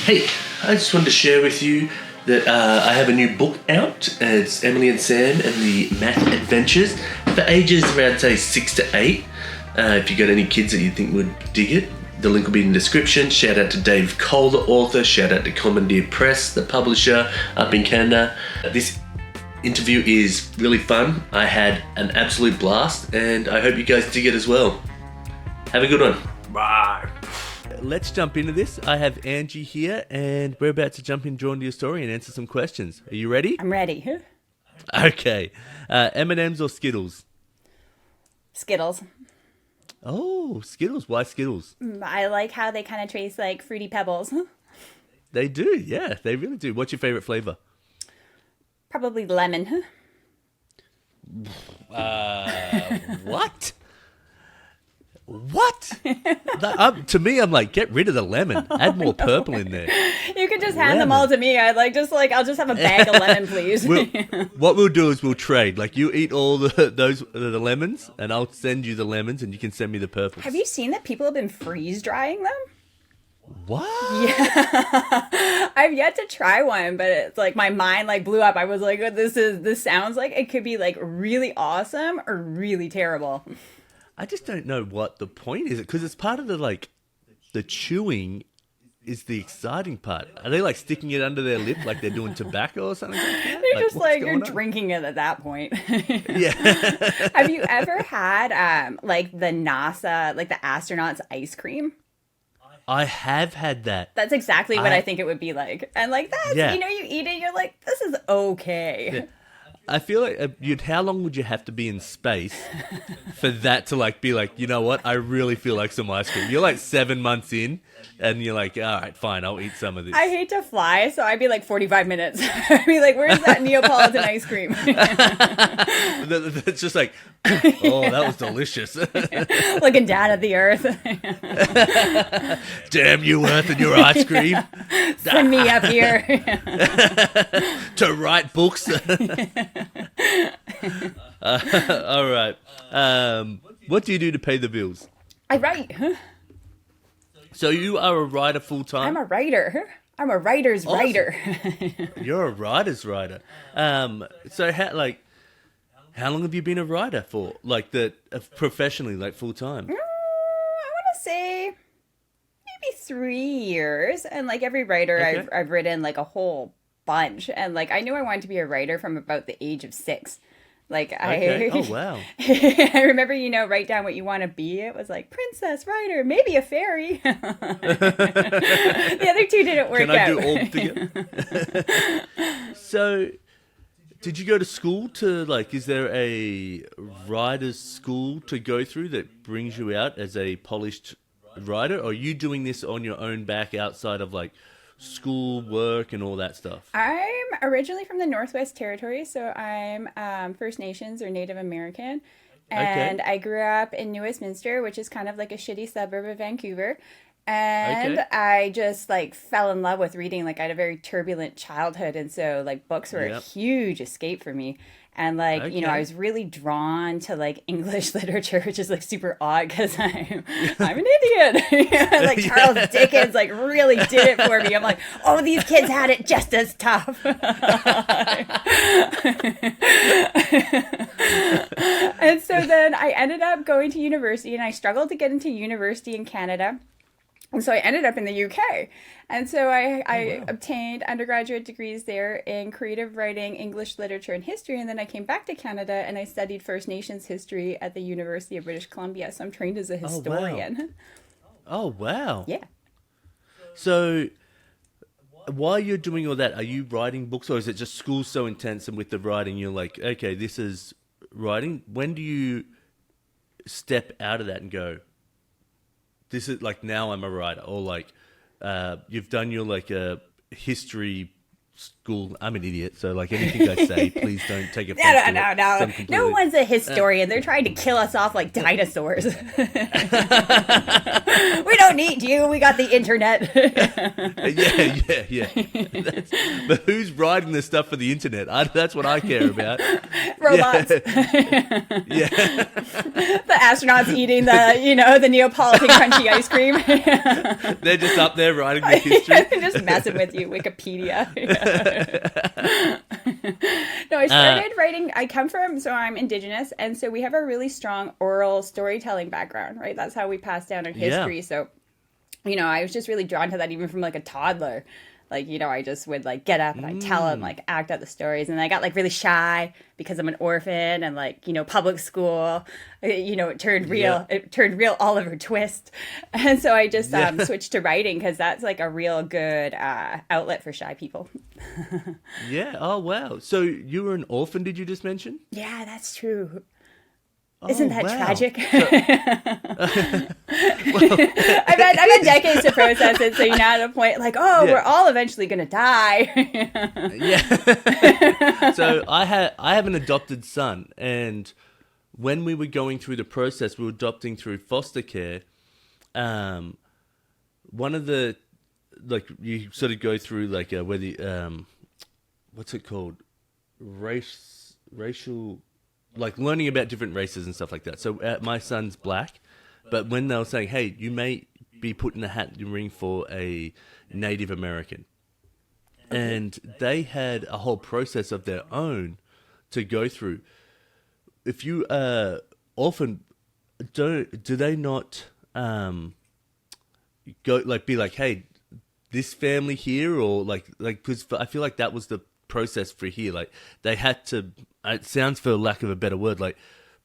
Hey, I just wanted to share with you that I have a new book out. It's Emily and Sam and the Math Adventures for ages around, say, 6 to 8. If you got any kids that you think would dig it, the link will be in the description. Shout out to Dave Cole, the author. Shout out to Commandeer Press, the publisher up in Canada. This interview is really fun. I had an absolute blast, and I hope you guys dig it as well. Have a good one. Bye. Let's jump into this. I have Angie here, and we're about to jump in, draw into your story, and answer some questions. Are you ready? I'm ready. Okay. M&M's or Skittles? Skittles. Oh, Skittles. Why Skittles? I like how they kind of taste like Fruity Pebbles. They do, yeah. They really do. What's your favorite flavor? Probably lemon. What? What? To me, I'm like, get rid of the lemon. Add more purple in there. You can just hand them all to me. I'll just have a bag of lemon, please. What we'll do is we'll trade. Like, you eat all the lemons, and I'll send you the lemons, and you can send me the purples. Have you seen that people have been freeze drying them? What? Yeah. I've yet to try one, but it's like my mind like blew up. I was like, this sounds like it could be like really awesome or really terrible. I just don't know what the point is. Because it's part of the chewing is the exciting part. Are they like sticking it under their lip like they're doing tobacco or something like that? You're just like, you're drinking it at that point. Yeah. Have you ever had like the NASA, like the astronauts ice cream? I have had that. That's exactly what I think it would be like. And like that, yeah. you know, you eat it, you're like, this is okay. Yeah. I feel like how long would you have to be in space for that to like be like, you know what? I really feel like some ice cream. You're like 7 months in, and you're like, all right, fine, I'll eat some of this. I hate to fly, so I'd be like 45 minutes. I'd be like, where's that Neapolitan ice cream? It's just like, oh, that was delicious. Looking down at the earth. Damn you, Earth, and your ice cream. Send me up here. To write books. All right. What do you do to pay the bills? I write. So you are a writer full time? I'm a writer. I'm a writer's writer. You're a writer's writer. So how long have you been a writer for? Like professionally, like full time? I want to say maybe 3 years. And like every writer, okay. I've written like a whole bunch. And like I knew I wanted to be a writer from about the age of 6. Like okay. Oh wow. I remember, write down what you want to be. It was like princess, writer, maybe a fairy. The other two didn't work out. Can I do all together? So, did you go to school to is there a writer's school to go through that brings you out as a polished writer? Or are you doing this on your own back outside of school, work, and all that stuff? I'm originally from the Northwest Territories, so I'm First Nations or Native American. And okay. I grew up in New Westminster, which is kind of like a shitty suburb of Vancouver. And okay. I just fell in love with reading. I had a very turbulent childhood, and so books were a huge escape for me. And okay. I was really drawn to English literature, which is super odd because I'm an idiot. Charles Dickens really did it for me. I'm like, oh, these kids had it just as tough. And so then I ended up going to university, and I struggled to get into university in Canada. And so I ended up in the UK. And so I obtained undergraduate degrees there in creative writing, English literature, and history. And then I came back to Canada and I studied First Nations history at the University of British Columbia. So I'm trained as a historian. Oh, wow. Yeah. So while you're doing all that, are you writing books, or is it just school so intense and with the writing you're like, okay, this is writing? When do you step out of that and go, this is now I'm a writer, or you've done your history school. I'm an idiot, so anything I say, please don't take offense. No. No one's a historian. They're trying to kill us off like dinosaurs. We don't need you. We got the internet. Yeah. But who's writing this stuff for the internet? That's what I care about. Robots. Yeah. The astronauts eating the Neapolitan crunchy ice cream. They're just up there writing the history. Just messing with you, Wikipedia. No, I started writing. I'm indigenous, and so we have a really strong oral storytelling background, right? That's how we pass down our history. Yeah. So, I was just really drawn to that even from like a toddler. Like, I just would like get up and I'd tell them, like act out the stories. And I got like really shy because I'm an orphan and like, public school, it turned real. Yeah. It turned real Oliver Twist. And so I just switched to writing because that's like a real good outlet for shy people. Yeah. Oh, wow. So you were an orphan, did you just mention? Yeah, that's true. Isn't that tragic? I've had decades to process it, so you're not at a point like, we're all eventually going to die. Yeah. So I have an adopted son, and when we were going through the process, we were adopting through foster care. One of the, like, you sort of go through like what's it called? Racial. Like learning about different races and stuff like that. So my son's black, but when they were saying, hey, you may be put in a hat and ring for a Native American. And they had a whole process of their own to go through. If you are orphan, do they not go like be like, hey, this family here, or like because I feel like that was the process for here. Like they had to, it sounds for lack of a better word, like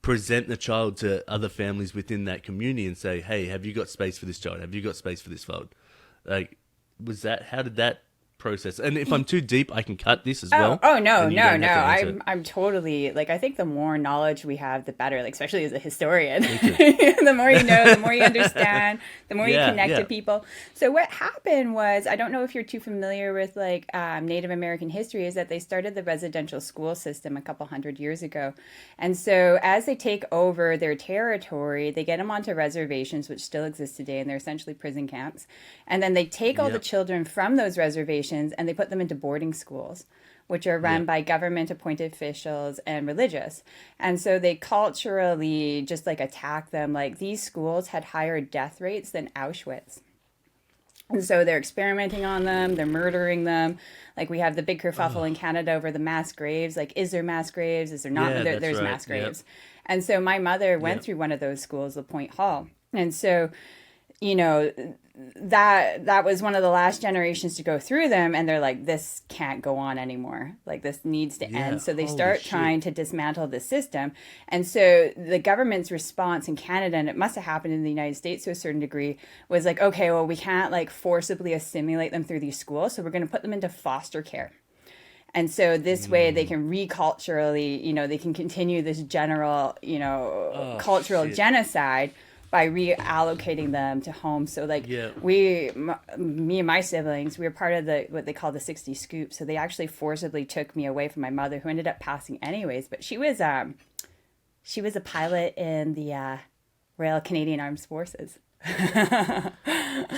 present the child to other families within that community and say, hey, have you got space for this child? Have you got space for this child? Like, how did that process? And if I'm too deep, I can cut this as well. Oh no. I'm totally like, I think the more knowledge we have, the better, like, especially as a historian. The more you know, the more you understand, the more you connect to people. So what happened was, I don't know if you're too familiar with like Native American history, is that they started the residential school system a couple hundred years ago. And so as they take over their territory, they get them onto reservations, which still exist today, and they're essentially prison camps. And then they take all the children from those reservations and they put them into boarding schools, which are run by government appointed officials and religious. And so they culturally just like attack them. Like these schools had higher death rates than Auschwitz. And so they're experimenting on them. They're murdering them. Like we have the big kerfuffle in Canada over the mass graves. Like, is there mass graves? Is there not? Yeah, there's right. Mass graves. Yep. And so my mother went through one of those schools, LaPointe Hall. And so, that was one of the last generations to go through them, and they're like, this can't go on anymore, like this needs to end. So they start trying to dismantle the system. And so the government's response in Canada, and it must have happened in the United States to a certain degree, was like, okay, well, we can't like forcibly assimilate them through these schools, so we're going to put them into foster care. And so this way they can reculturally, they can continue this general, cultural genocide by reallocating them to homes. So like me and my siblings, we were part of what they call the 60 Scoop. So they actually forcibly took me away from my mother, who ended up passing anyways. But she was a pilot in the Royal Canadian Armed Forces.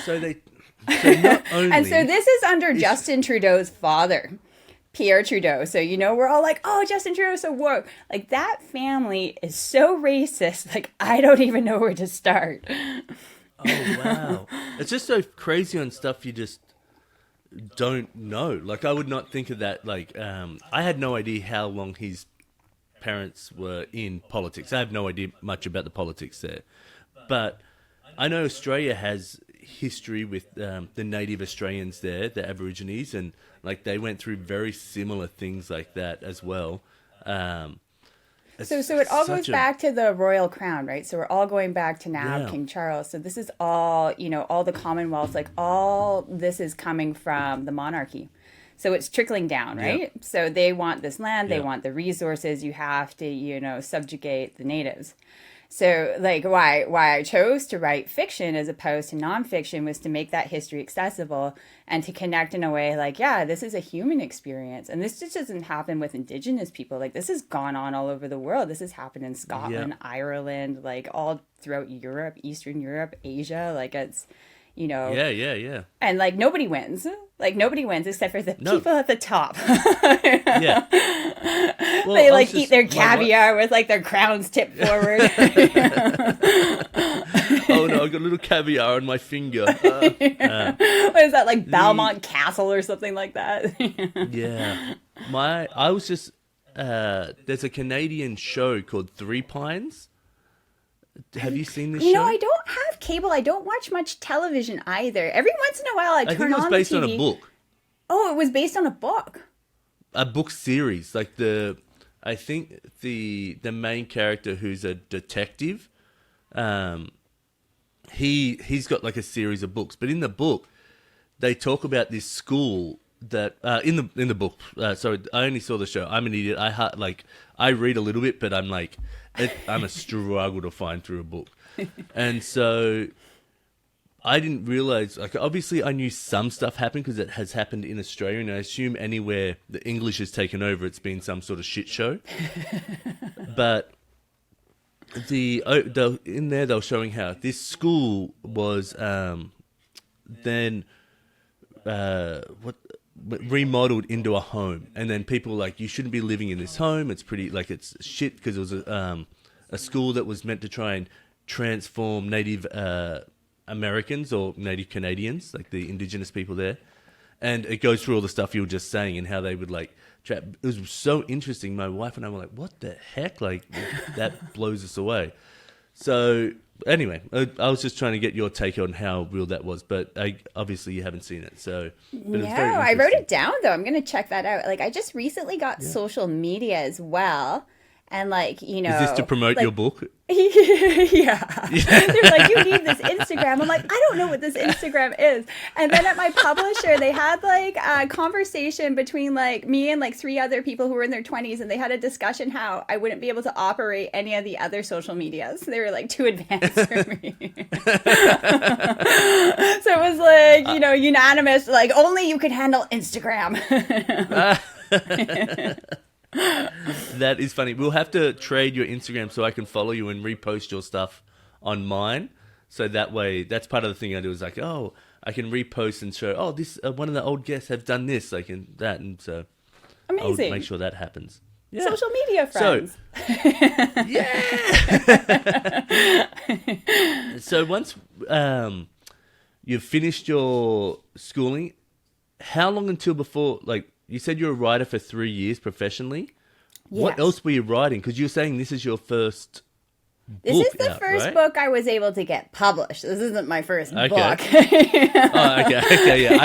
So not only, and so this is under Justin Trudeau's father, Pierre Trudeau. So, we're all like, oh, Justin Trudeau's so woke. Like, that family is so racist. Like, I don't even know where to start. Oh, wow. It's just so crazy on stuff you just don't know. Like, I would not think of that. Like, I had no idea how long his parents were in politics. I have no idea much about the politics there. But I know Australia has history with the native Australians there, the Aborigines, and like they went through very similar things like that as well. So it all goes back to the royal crown, right? So we're all going back to now King Charles. So this is all, all the Commonwealths, like all this is coming from the monarchy. So it's trickling down, right? Yep. So they want this land, they want the resources, you have to, subjugate the natives. So, like, why I chose to write fiction as opposed to nonfiction was to make that history accessible and to connect in a way like, this is a human experience. And this just doesn't happen with Indigenous people. Like, this has gone on all over the world. This has happened in Scotland, Ireland, like, all throughout Europe, Eastern Europe, Asia. Like, it's, Yeah. And, like, nobody wins. Like, nobody wins except for the people at the top. Well, they, like, eat their caviar with, like, their crowns tipped forward. little caviar on my finger. What is that, like Belmont Castle or something like that? Yeah. I was just, there's a Canadian show called Three Pines. Have you seen this show? No, I don't have cable. I don't watch much television either. Every once in a while I turn on the TV. I think it was based on a book. Oh, it was based on a book. A book series. Like I think the main character, who's a detective, he's got like a series of books. But in the book, they talk about this school that in the book. So I only saw the show. I'm an idiot. I read a little bit, but I'm like, I'm a struggle to find through a book. And so I didn't realize, like, obviously I knew some stuff happened because it has happened in Australia, and I assume anywhere the English has taken over, it's been some sort of shit show. But in there they were showing how this school was then remodeled into a home, and then people were like, you shouldn't be living in this home. It's pretty, like, it's shit, because it was a school that was meant to try and transform Native Americans or Native Canadians, like the indigenous people there. And it goes through all the stuff you were just saying and how they would like trap. It was so interesting. My wife and I were like, what the heck? Like, that blows us away. So anyway, I was just trying to get your take on how real that was, but obviously you haven't seen it. So no, I wrote it down though. I'm going to check that out. Like, I just recently got social media as well. And like, you know, is this to promote your book? Yeah. They're like, you need this Instagram. I'm like, I don't know what this Instagram is. And then at my publisher, they had like a conversation between like me and like 3 other people who were in their 20s, and they had a discussion how I wouldn't be able to operate any of the other social medias. They were like too advanced for me. So it was like, you know, unanimous, like only you could handle Instagram. That is funny. We'll have to trade your Instagram so I can follow you and repost your stuff on mine. So that way, that's part of the thing I do, is like, oh, I can repost and show, oh, this one of the old guests have done this, like, and that, and so amazing. I'll make sure that happens. Yeah. Social media friends. So, yeah. So once you've finished your schooling, how long until before, like, you said you were a writer for 3 years professionally. Yes. What else were you writing? Because you're saying this is your first book. This is the first book I was able to get published. This isn't my first book. Oh, okay, yeah.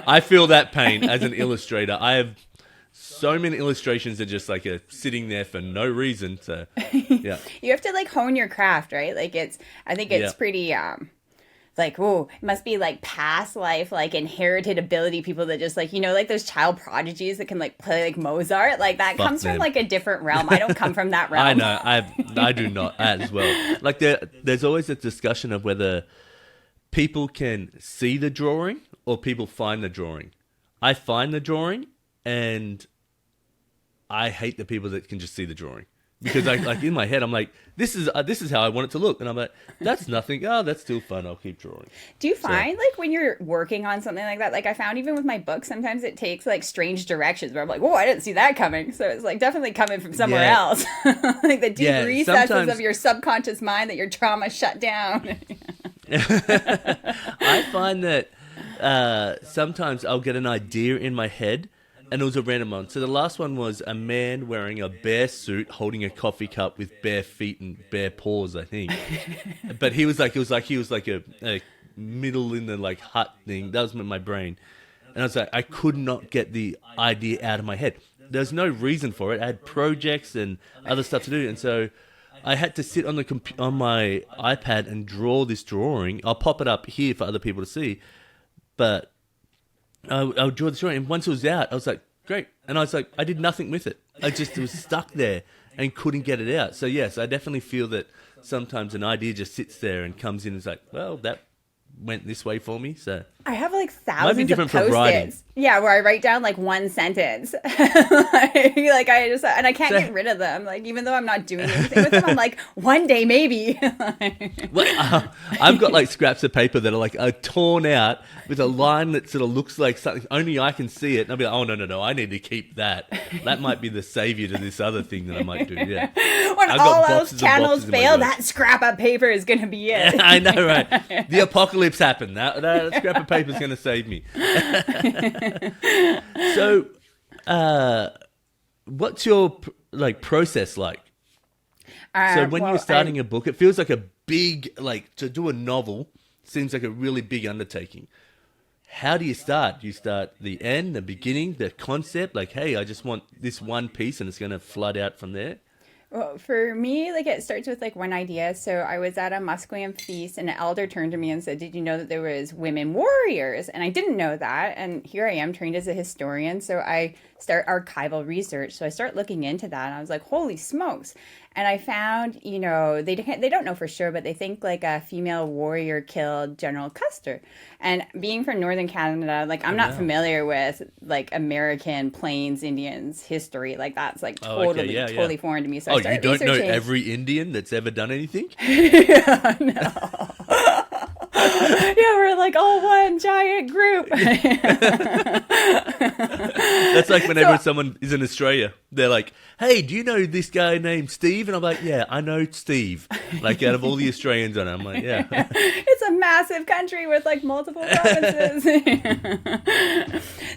I feel that pain as an illustrator. I have so many illustrations that just like are sitting there for no reason. So, yeah. You have to like hone your craft, right? Like I think it's pretty like, oh, it must be like past life, like inherited ability people that just like, you know, like those child prodigies that can like play like Mozart, like that comes from like a different realm. I don't come from that realm. I know, I do not as well. Like there's always a discussion of whether people can see the drawing or people find the drawing. I find the drawing, and I hate the people that can just see the drawing. Because like in my head, I'm like, this is how I want it to look, and I'm like, that's nothing. Oh, that's still fun. I'll keep drawing. Do you find like when you're working on something like that? Like I found even with my book, sometimes it takes like strange directions where I'm like, whoa, I didn't see that coming. So it's like definitely coming from somewhere else, like the deep recesses of your subconscious mind that your trauma shut down. I find that sometimes I'll get an idea in my head. And it was a random one. So the last one was a man wearing a bear suit, holding a coffee cup with bare feet and bare paws, I think. But he was like, he was like a middle in the like hut thing. That was my brain. And I was like, I could not get the idea out of my head. There's no reason for it. I had projects and other stuff to do. And so I had to sit on on my iPad and draw this drawing. I'll pop it up here for other people to see. But I would draw the drawing, and once it was out, I was like, great. And I was like, I did nothing with it. I just was stuck there and couldn't get it out. So yes, I definitely feel that sometimes an idea just sits there and comes in and is like, well, that went this way for me. So I have like might be thousands different of from writing. Post-its. Yeah, where I write down like one sentence. like I just and I can't get rid of them. Like even though I'm not doing anything with them, I'm like one day maybe. Well, I've got like scraps of paper that are like torn out with a line that sort of looks like something only I can see it, and I'll be like, oh no, I need to keep that. That might be the savior to this other thing that I might do. Yeah. When I've all got else boxes and channels boxes in my fail, garage. that scrap of paper is gonna be it. I know, right? The apocalypse happened. That scrap of paper is going to save me. So, what's your process like? So when you're starting a book, it feels like a big, like to do a novel seems like a really big undertaking. How do you start? Do you start the end, the beginning, the concept? Like, hey, I just want this one piece and it's going to flood out from there? Well, for me, like it starts with like one idea. So I was at a Musqueam feast and an elder turned to me and said, did you know that there was women warriors? And I didn't know that. And here I am trained as a historian. So I start archival research. So I start looking into that and I was like, holy smokes. And I found, you know, they don't know for sure, but they think like a female warrior killed General Custer. And being from Northern Canada, like I'm not familiar with like American Plains Indians history. Like that's like totally foreign to me. So I started you don't know researching. every Indian that's ever done anything? Yeah, no. Yeah, we're like all one giant group. That's like whenever someone is in Australia, they're like, hey, do you know this guy named Steve? And I'm like, yeah, I know Steve. Like out of all the Australians on it, I'm like, yeah. It's a massive country with like multiple provinces.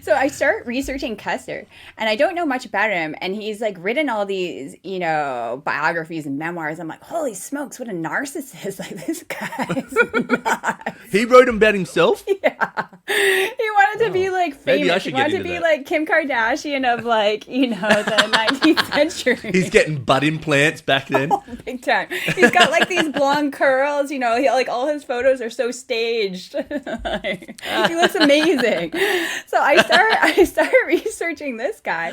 So I start researching Custer and I don't know much about him. And he's like written all these, you know, biographies and memoirs. I'm like, holy smokes, what a narcissist. Like this guy's nuts. He wrote them about himself? Yeah. He wanted to be like famous. Maybe I should He get wanted to into be that. like Kim Kardashian of like, you know, the 19th century. He's getting butt implants back then. Oh, big time. He's got like these blonde curls, you know, like all his photos are so staged. He looks amazing. So I start researching this guy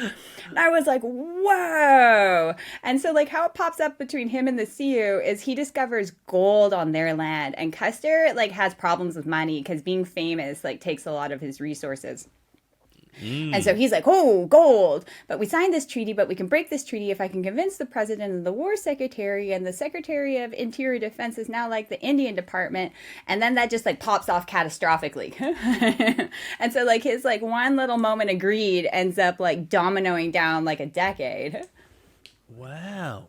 and I was like, whoa. And so like how it pops up between him and the Sioux is he discovers gold on their land and Custer like has problems with money because being famous like takes a lot of his resources. And so he's like, oh, gold. But we signed this treaty, but we can break this treaty if I can convince the president and the war secretary and the secretary of interior defense is now like the Indian department. And then that just like pops off catastrophically. And so like his like one little moment of greed ends up like dominoing down like a decade. Wow.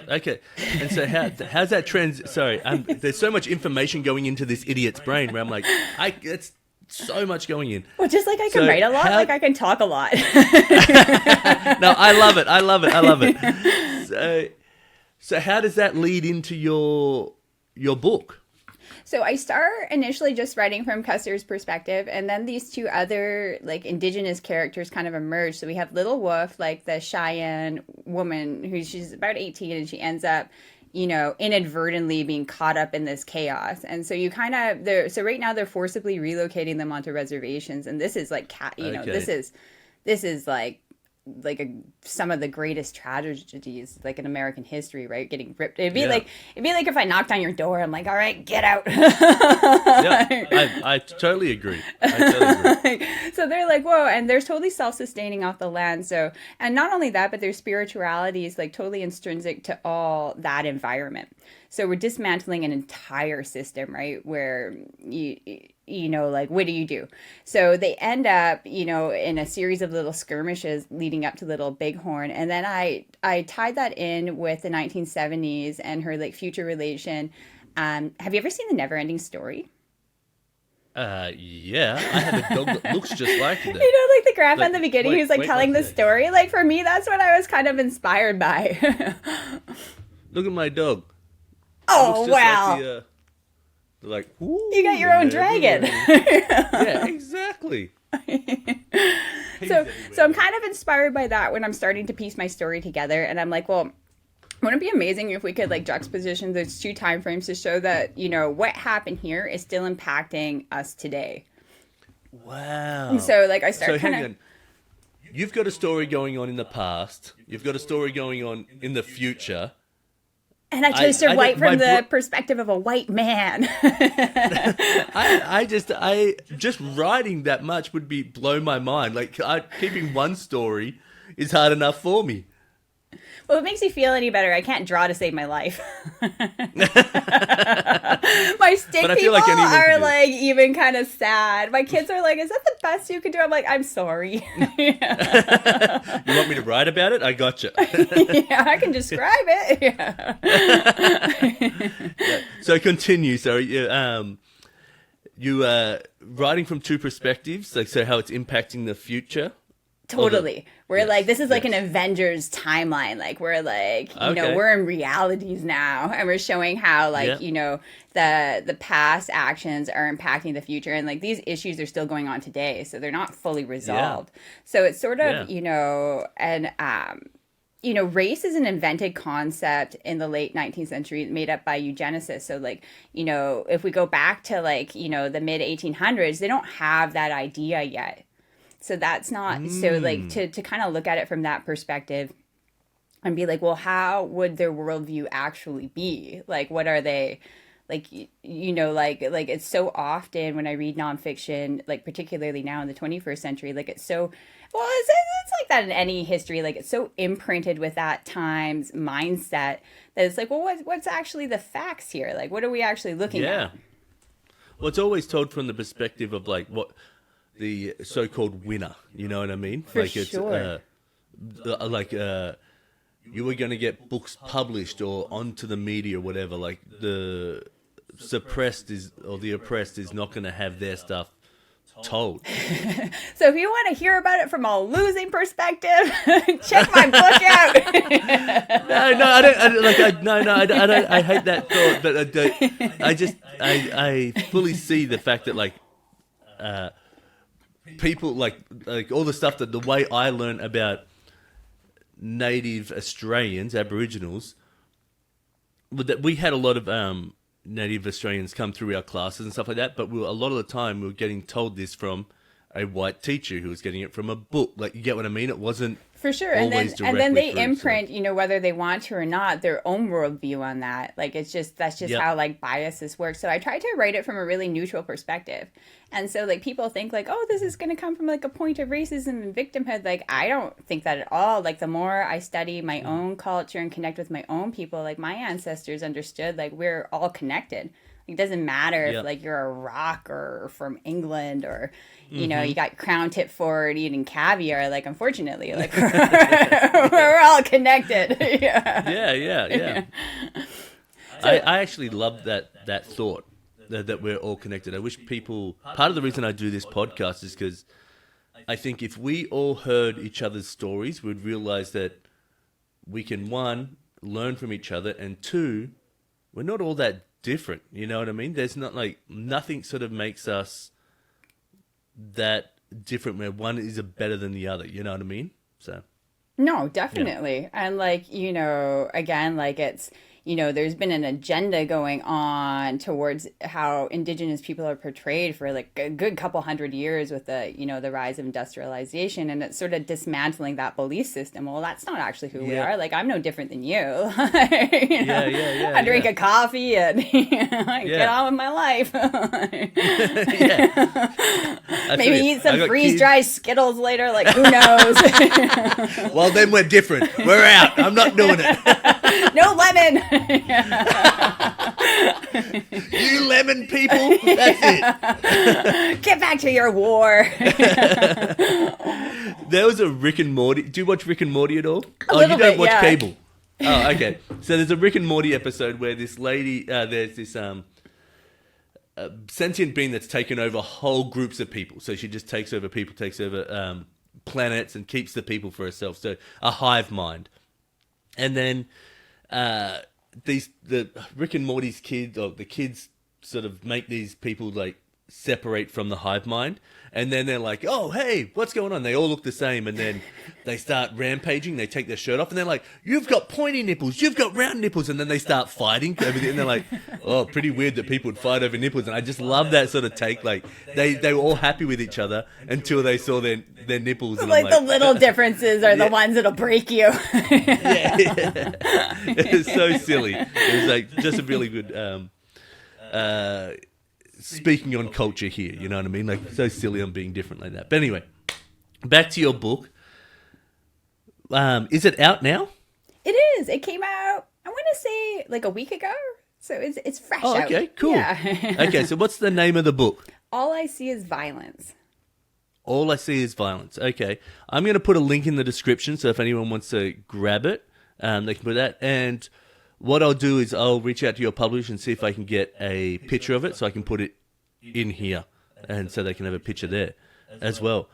Okay, and so how's that Sorry, there's so much information going into this idiot's brain where I'm like, it's so much going in. Well, just like I can write a lot, like I can talk a lot. No, I love it. So how does that lead into your book? So I start initially just writing from Custer's perspective, and then these two other like indigenous characters kind of emerge. So we have Little Wolf, like the Cheyenne woman she's about 18 and she ends up, you know, inadvertently being caught up in this chaos. And so you kind of, so right now they're forcibly relocating them onto reservations. And this is like, this is like some of the greatest tragedies like in American history, right? Getting ripped. It'd be like if I knocked on your door, I'm like, all right, get out. I totally agree. So they're like, whoa, and they're totally self-sustaining off the land. So, and not only that, but their spirituality is like totally intrinsic to all that environment. So we're dismantling an entire system, right? Where you know, like, what do you do? So they end up, you know, in a series of little skirmishes leading up to Little Bighorn. And then I tied that in with the 1970s and her like future relation. Have you ever seen The Neverending Story? Yeah, I have a dog that looks just like that. You know, like the grandpa in the beginning who's like telling the story. Like for me, that's what I was kind of inspired by. Look at my dog. Oh, wow. Like, you got your own dragon. Yeah, exactly. So I'm kind of inspired by that when I'm starting to piece my story together. And I'm like, well, wouldn't it be amazing if we could like juxtaposition those two time frames to show that, you know, what happened here is still impacting us today. Wow. And so like I start You've got a story going on in the past. You've got a story going on in the future. And I chose to write from the perspective of a white man. I just writing that much would blow my mind. Like keeping one story is hard enough for me. Well, if it makes you feel any better, I can't draw to save my life. My stick people are like even kind of sad. My kids are like, "Is that the best you could do?" I'm like, "I'm sorry." You want me to write about it? I gotcha. Yeah, I can describe it. Yeah. So continue. So you writing from two perspectives, like so how it's impacting the future. Totally. We're like, this is like an Avengers timeline. Like, we're like, you know, we're in realities now. And we're showing how, like, you know, the past actions are impacting the future. And, like, these issues are still going on today. So they're not fully resolved. So it's sort of, you know, and, you know, race is an invented concept in the late 19th century made up by eugenicists. So, like, you know, if we go back to, like, you know, the mid 1800s, they don't have that idea yet. So that's not, so like to kind of look at it from that perspective and be like, well, how would their worldview actually be? Like, what are they, like, you know, like it's so often when I read nonfiction, like particularly now in the 21st century, like it's so, well, it's like that in any history, like it's so imprinted with that time's mindset that it's like, well, what's actually the facts here? Like, what are we actually looking at? Well, it's always told from the perspective of like what the so-called winner, you know what I mean? For sure. You were going to get books published or onto the media or whatever. Like the oppressed is not going to have their stuff told. So if you want to hear about it from a losing perspective, check my book out. I hate that thought, but I fully see the fact that like. People like all the stuff that the way I learned about native Australians, Aboriginals, that we had a lot of native Australians come through our classes and stuff like that. But a lot of the time we were getting told this from a white teacher who was getting it from a book. Like, you get what I mean? It wasn't for sure. And then they imprint, you know, whether they want to or not, their own worldview on that. Like, that's just how like biases work. So I try to write it from a really neutral perspective. And so like people think like, oh, this is going to come from like a point of racism and victimhood. Like, I don't think that at all. Like, the more I study my own culture and connect with my own people, like my ancestors understood, like we're all connected. It doesn't matter if like you're a rock or from England or, you know, you got crown tip forward eating caviar. Like, unfortunately, like we're all connected. Yeah. I actually love that thought that we're all connected. I wish people, part of the reason I do this podcast is because I think if we all heard each other's stories, we'd realize that we can, one, learn from each other, and two, we're not all that different, you know what I mean? There's not like, nothing sort of makes us that different where one is better than the other, you know what I mean? So no, definitely. And like, you know, again, like it's, you know, there's been an agenda going on towards how indigenous people are portrayed for like a good couple hundred years with the, you know, the rise of industrialization, and it's sort of dismantling that belief system. Well, that's not actually who we are. Like, I'm no different than you. You know? I drink a coffee and get on with my life. Maybe eat some freeze-dried Skittles later. Like, who knows? Well, then we're different. We're out. I'm not doing it. No lemon. You lemon people, that's it. Get back to your war. There was a Rick and Morty. Do you watch Rick and Morty at all? You don't watch cable. Oh, okay. So there's a Rick and Morty episode where this lady, there's this sentient being that's taken over whole groups of people. So she just takes over people, takes over planets, and keeps the people for herself. So a hive mind. And then the Rick and Morty's kids, or the kids, sort of make these people like separate from the hive mind. And then they're like, oh, hey, what's going on? They all look the same. And then they start rampaging. They take their shirt off. And they're like, you've got pointy nipples. You've got round nipples. And then they start fighting over the, and they're like, oh, pretty weird that people would fight over nipples. And I just love that sort of take. Like, they were all happy with each other until they saw their nipples. And like the little differences are the ones that'll break you. It's so silly. It was like just a really good... speaking on culture here, you know what I mean? Like, so silly on being different like that. But anyway, back to your book. Is it out now? It is. It came out, I want to say, like a week ago. So it's fresh out. Okay, cool. Yeah. Okay, so what's the name of the book? All I See Is Violence. All I See Is Violence. Okay. I'm going to put a link in the description, so if anyone wants to grab it, they can put that. And... what I'll do is I'll reach out to your publisher and see if I can get a picture of it so I can put it in here and so they can have a picture there as well.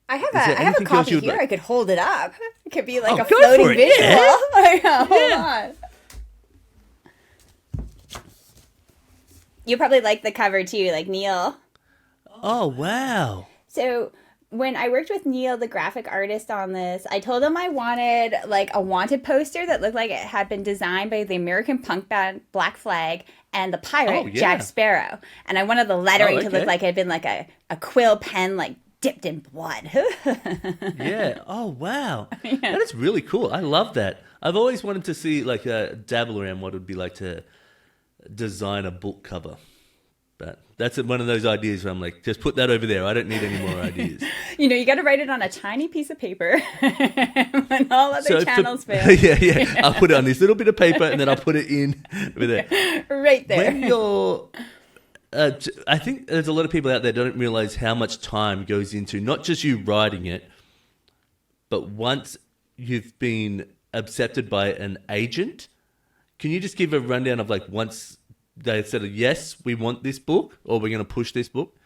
I have a copy here. I could hold it up. It could be like a go floating for it. visual. Yeah. Hold on. You probably like the cover too, like Neil. Oh, wow. So... when I worked with Neil, the graphic artist on this, I told him I wanted like a wanted poster that looked like it had been designed by the American punk band Black Flag and the pirate Jack Sparrow. And I wanted the lettering to look like it had been like a quill pen like dipped in blood. Yeah. Oh, wow. Yeah. That is really cool. I love that. I've always wanted to see like a dabble around what it would be like to design a book cover. But that's one of those ideas where I'm like, just put that over there. I don't need any more ideas. You know, you got to write it on a tiny piece of paper when all other channels fail. Yeah. I'll put it on this little bit of paper and then I'll put it in over there. Right there. When you're... I think there's a lot of people out there that don't realize how much time goes into not just you writing it, but once you've been accepted by an agent, can you just give a rundown of like once... they said, yes, we want this book, or we're going to push this book,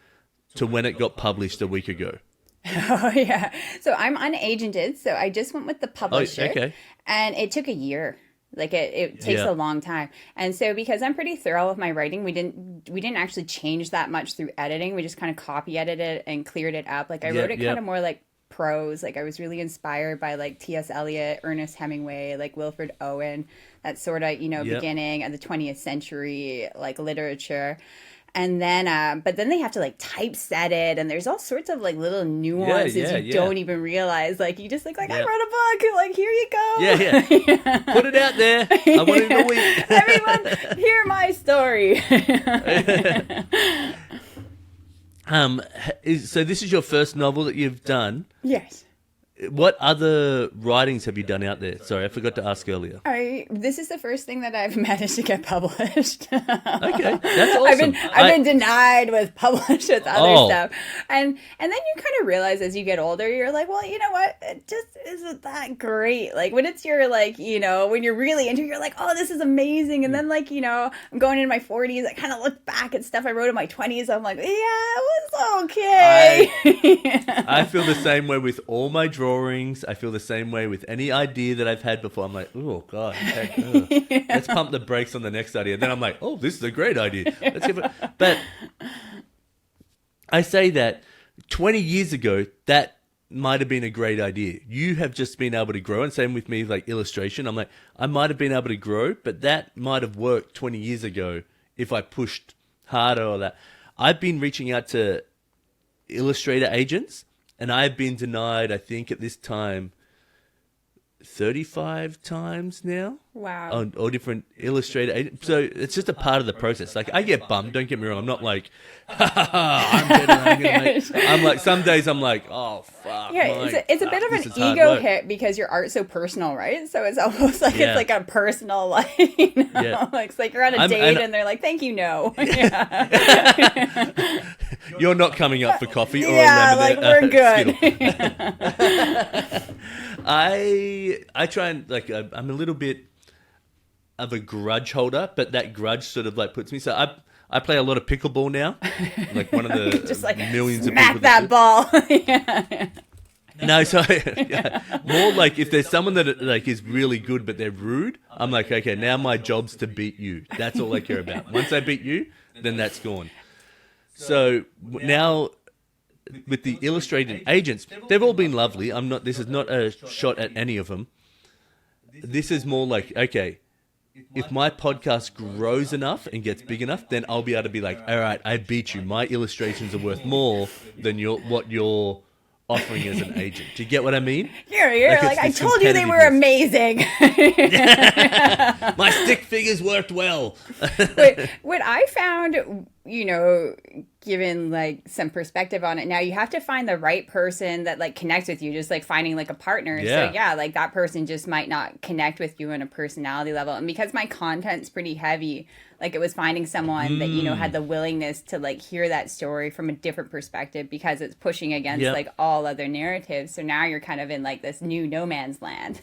to when it got published a week ago? Oh, yeah. So I'm unagented, so I just went with the publisher. Oh, okay. And it took a year. Like, it takes a long time. And so because I'm pretty thorough with my writing, we didn't actually change that much through editing. We just kind of copy edited it and cleared it up. Like, I wrote it kind of more like prose. Like, I was really inspired by like T.S. Eliot, Ernest Hemingway, like Wilfred Owen, that sort of, beginning of the 20th century, like literature. And then, but then they have to like typeset it, and there's all sorts of like little nuances you don't even realize. Like you just think like, I wrote a book, like here you go. Yeah. Put it out there. I want it in a week. Everyone, hear my story. So this is your first novel that you've done? Yes. What other writings have you done out there? Sorry, I forgot to ask earlier. This is the first thing that I've managed to get published. Okay, that's awesome. I've been denied with published with other stuff. And then you kind of realize as you get older, you're like, well, you know what? It just isn't that great. Like when it's your like, when you're really into it, you're like, oh, this is amazing. And then like, I'm going into my 40s. I kind of look back at stuff I wrote in my 20s. I'm like, yeah, it was okay. I feel the same way with all my drawings. I feel the same way with any idea that I've had before. I'm like, oh God, let's pump the brakes on the next idea. Then I'm like, oh, this is a great idea. But I say that 20 years ago, that might have been a great idea. You have just been able to grow, and same with me, like illustration. I'm like, I might have been able to grow, but that might have worked 20 years ago if I pushed harder or that. I've been reaching out to illustrator agents, and I've been denied, I think, at this time, 35 times now. Wow. On all different illustrator agents. So it's just a part of the process. Like, I get bummed, don't get me wrong. I'm not like, I'm better. I'm like, some days I'm like, oh, fuck. Yeah, it's a bit of an ego hit because your art's so personal, right? So it's almost like it's like a personal, like, like, it's like you're on a date and they're like, thank you, no. You're not coming up for coffee or like, we're good. I try and, like, I'm a little bit of a grudge holder, but that grudge sort of, like, puts me... So I play a lot of pickleball now. Like, one of the just, like, millions of people... Smack that ball. No, so more like if there's someone that like is really good but they're rude, I'm like, okay, now my job's to beat you. That's all I care about. Once I beat you, then that's gone. So now with the illustrated agents, they've all been lovely. This is not a shot at any of them. This is more like, okay, if my podcast grows enough and gets big enough, then I'll be able to be like, all right, I beat you. My illustrations are worth more than what you're offering as an agent. Do you get what I mean? You're like I told you they were amazing. My stick figures worked well. But what I found, given like some perspective on it now, you have to find the right person that like connects with you, just like finding like a partner. Yeah. So yeah, like that person just might not connect with you on a personality level. And because my content's pretty heavy, like it was finding someone that, had the willingness to like hear that story from a different perspective, because it's pushing against like all other narratives. So now you're kind of in like this new no man's land.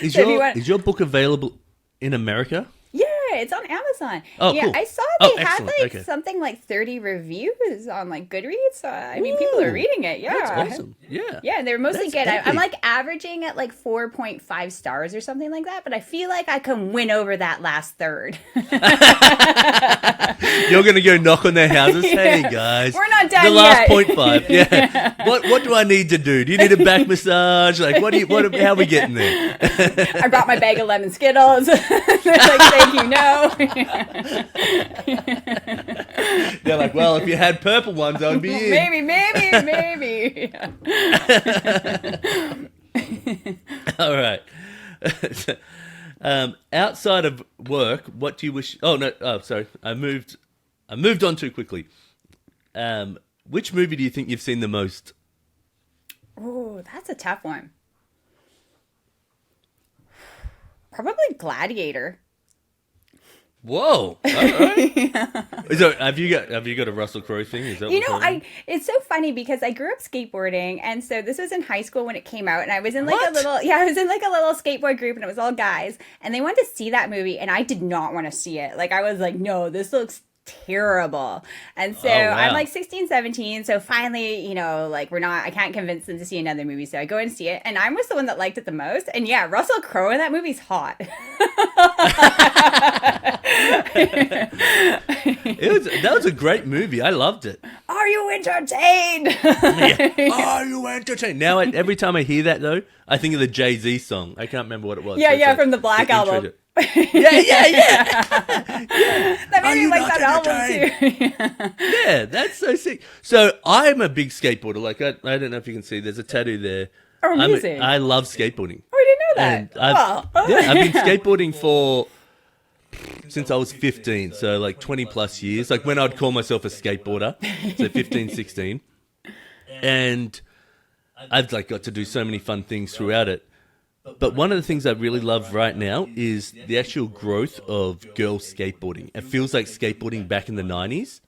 Is your book available in America? Yeah, it's on Amazon. Oh, yeah, cool. I saw they had like something like 30 reviews on like Goodreads. I mean, people are reading it. Yeah, that's awesome. Yeah, yeah, they're mostly good. I'm like averaging at like 4.5 stars or something like that. But I feel like I can win over that last third. You're gonna go knock on their houses. Hey guys, we're not done yet. The last yet. 0.5. Yeah. What do I need to do? Do you need a back massage? Like how are we getting there? I brought my bag of lemon Skittles. Like, thank you, no. They're like, well, if you had purple ones, I would be in. Maybe. All right. Outside of work, what do you wish? Oh no! Oh, sorry. I moved on too quickly. Which movie do you think you've seen the most? Oh, that's a tough one. Probably Gladiator. Whoa! All right. Yeah. So, have you got a Russell Crowe thing? Is that it's so funny because I grew up skateboarding, and so this was in high school when it came out, and I was in like a little skateboard group, and it was all guys, and they wanted to see that movie, and I did not want to see it. Like I was like, no, this looks terrible. And so I'm like 16, 17. So finally, like I can't convince them to see another movie. So I go and see it. And I was the one that liked it the most. And yeah, Russell Crowe in that movie's hot. That was a great movie. I loved it. Are you entertained? Yeah. Are you entertained? Now, every time I hear that, though, I think of the Jay-Z song. I can't remember what it was. Yeah, from the Black Album. Yeah. That made me like that album too. Yeah, that's so sick. So I'm a big skateboarder. Like I don't know if you can see. There's a tattoo there. Oh, amazing! I love skateboarding. Oh, I didn't know that. I've been skateboarding since I was 15. So like 20 plus years. Like when I'd call myself a skateboarder. So 15, 16, and I've like got to do so many fun things throughout it. But one of the things I really love right now is the actual growth of girl skateboarding. It feels like skateboarding back in the 90s,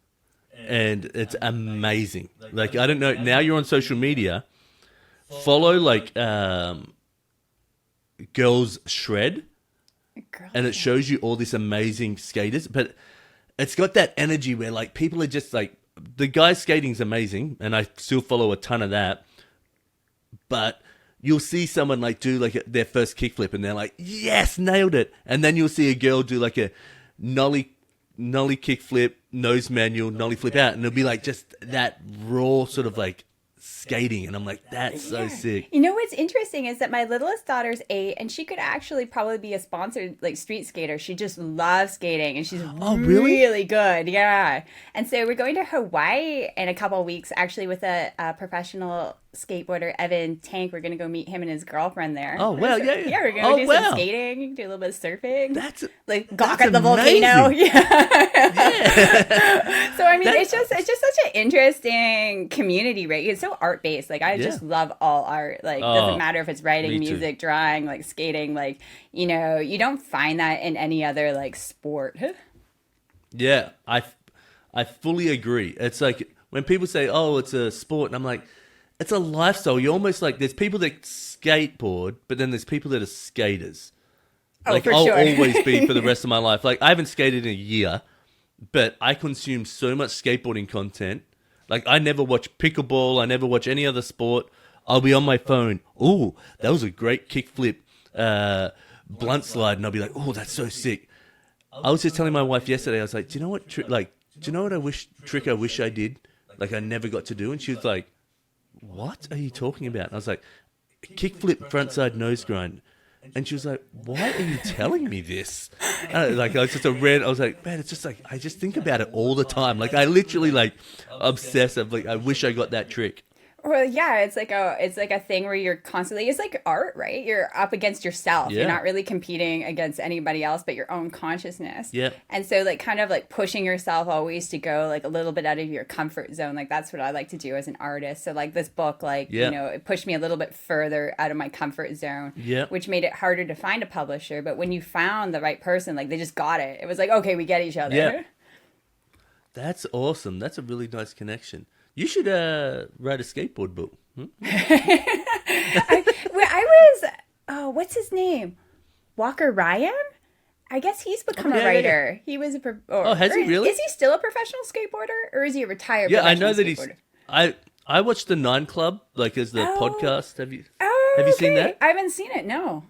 and it's amazing. Like, I don't know, now you're on social media, follow like Girls Shred, and it shows you all these amazing skaters, but it's got that energy where like people are just like, the guys skating's amazing, and I still follow a ton of that, but you'll see someone like do like their first kickflip and they're like, yes, nailed it. And then you'll see a girl do like a nollie kickflip, nose manual, nollie flip out. And it'll be like just that raw sort of like skating. And I'm like, that's so sick. You know what's interesting is that my littlest daughter's 8 and she could actually probably be a sponsored like street skater. She just loves skating and she's really good. Yeah. And so we're going to Hawaii in a couple of weeks actually with a professional skateboarder, Evan Tank. We're going to go meet him and his girlfriend there. Oh, well, yeah. Yeah, we're going to do some skating, do a little bit of surfing. That's like gawk at the volcano. Yeah. So, I mean, it's just such an interesting community, right? It's so art-based. Like, I just love all art. Like, doesn't matter if it's writing, music, drawing, like skating. Like, you don't find that in any other, like, sport. Yeah, I fully agree. It's like when people say, oh, it's a sport, and I'm like, it's a lifestyle. You're almost like, there's people that skateboard, but then there's people that are skaters. Like, I'll always be for the rest of my life. Like, I haven't skated in a year, but I consume so much skateboarding content. Like, I never watch pickleball. I never watch any other sport. I'll be on my phone. Oh, that was a great kickflip, blunt slide. And I'll be like, oh, that's so sick. I was just telling my wife yesterday, I was like, do you know what, do you know what I wish I did? Like I never got to do. And she was like, what are you talking about? And I was like, kickflip frontside nose grind. And she was like, why are you telling me this? Like, I was just I was like, man, it's just like, I just think about it all the time. Like, I literally, like, obsessive. Like, I wish I got that trick. Well, yeah, it's like a thing where you're constantly, it's like art, right? You're up against yourself. Yeah. You're not really competing against anybody else but your own consciousness. Yeah. And so like kind of like pushing yourself always to go like a little bit out of your comfort zone. Like that's what I like to do as an artist. So like this book, like, Yeah. you know, it pushed me a little bit further out of my comfort zone, Yeah. which made it harder to find a publisher. But when you found the right person, like they just got it. It was like, okay, we get each other. Yeah. That's awesome. That's a really nice connection. You should write a skateboard book. I was, what's his name? Walker Ryan? I guess he's become a writer. He was has he really? Is he still a professional skateboarder, or is he a retired? Yeah, I know that skateboarder? I watched the 9 Club, like as the podcast. Have you Okay. seen that? I haven't seen it. No.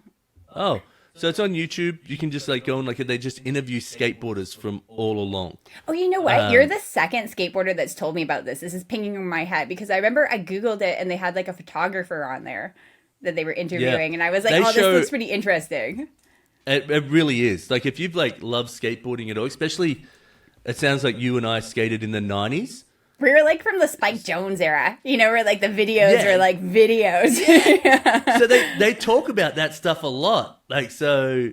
Oh, so it's on YouTube. You can just like go and like they just interview skateboarders from all along. Oh, you know what? You're the second skateboarder that's told me about this. This is pinging in my head because I remember I Googled it and they had like a photographer on there that they were interviewing, and I was like, this looks pretty interesting. It really is. Like if you've like loved skateboarding at all, especially, it sounds like you and I skated in the 90s. We were like from the Spike Jones era, you know, where like the videos were like videos. Yeah. So they talk about that stuff a lot. Like, so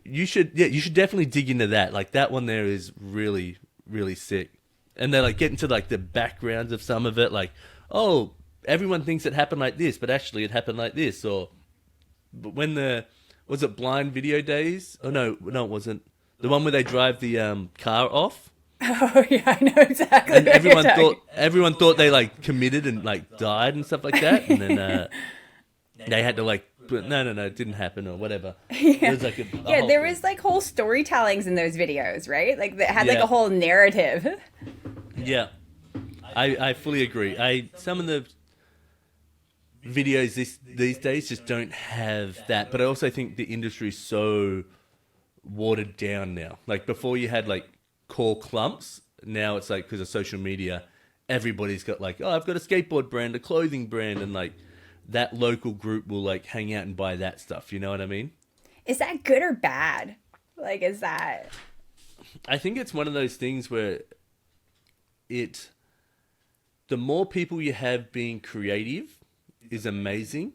you should definitely dig into that. Like that one there is really, really sick. And they like get into like the backgrounds of some of it. Like, oh, everyone thinks it happened like this, but actually it happened like this. Or but when was it Blind Video Days? Oh no, it wasn't. The one where they drive the car off. Oh yeah, I know exactly. And everyone thought they like committed and like died and stuff like that, and then they had to like, no, it didn't happen or whatever. Yeah, it was like there was like whole storytellings in those videos, right? Like that had like a whole narrative. Yeah, I fully agree. Some of the videos these days just don't have that, but I also think the industry is so watered down now. Like before, you had like core clumps. Now it's like, because of social media, everybody's got like, oh, I've got a skateboard brand, a clothing brand, and like that local group will like hang out and buy that stuff. You know what I mean? Is that good or bad? Like, is that? I think it's one of those things where the more people you have being creative is amazing.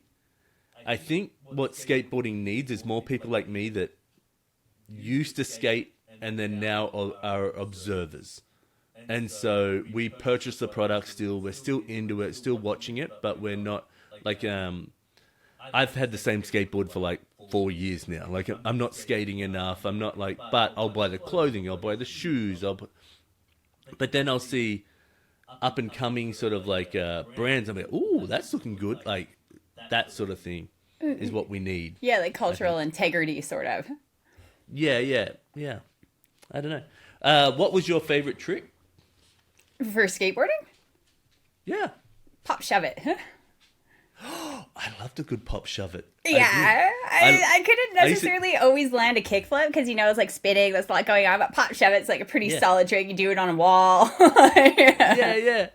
I think what skateboarding needs is more people like me that used to skate and then now are observers. And so we purchase the product still. We're still into it, still watching it, but we're not like, I've had the same skateboard for like 4 years now. Like I'm not skating enough. I'm not like, but I'll buy the clothing, I'll buy the shoes, but then I'll see up and coming sort of like brands. I'm like, ooh, that's looking good. Like that sort of thing is what we need. Yeah, like cultural integrity, sort of. Yeah. I don't know. What was your favorite trick for skateboarding? Yeah, pop shove it. I loved a good pop shove it. Yeah, I couldn't necessarily always land a kickflip because, you know, it's like spinning, there's a lot going on, but pop shove it's like a pretty solid trick. You do it on a wall. Yeah.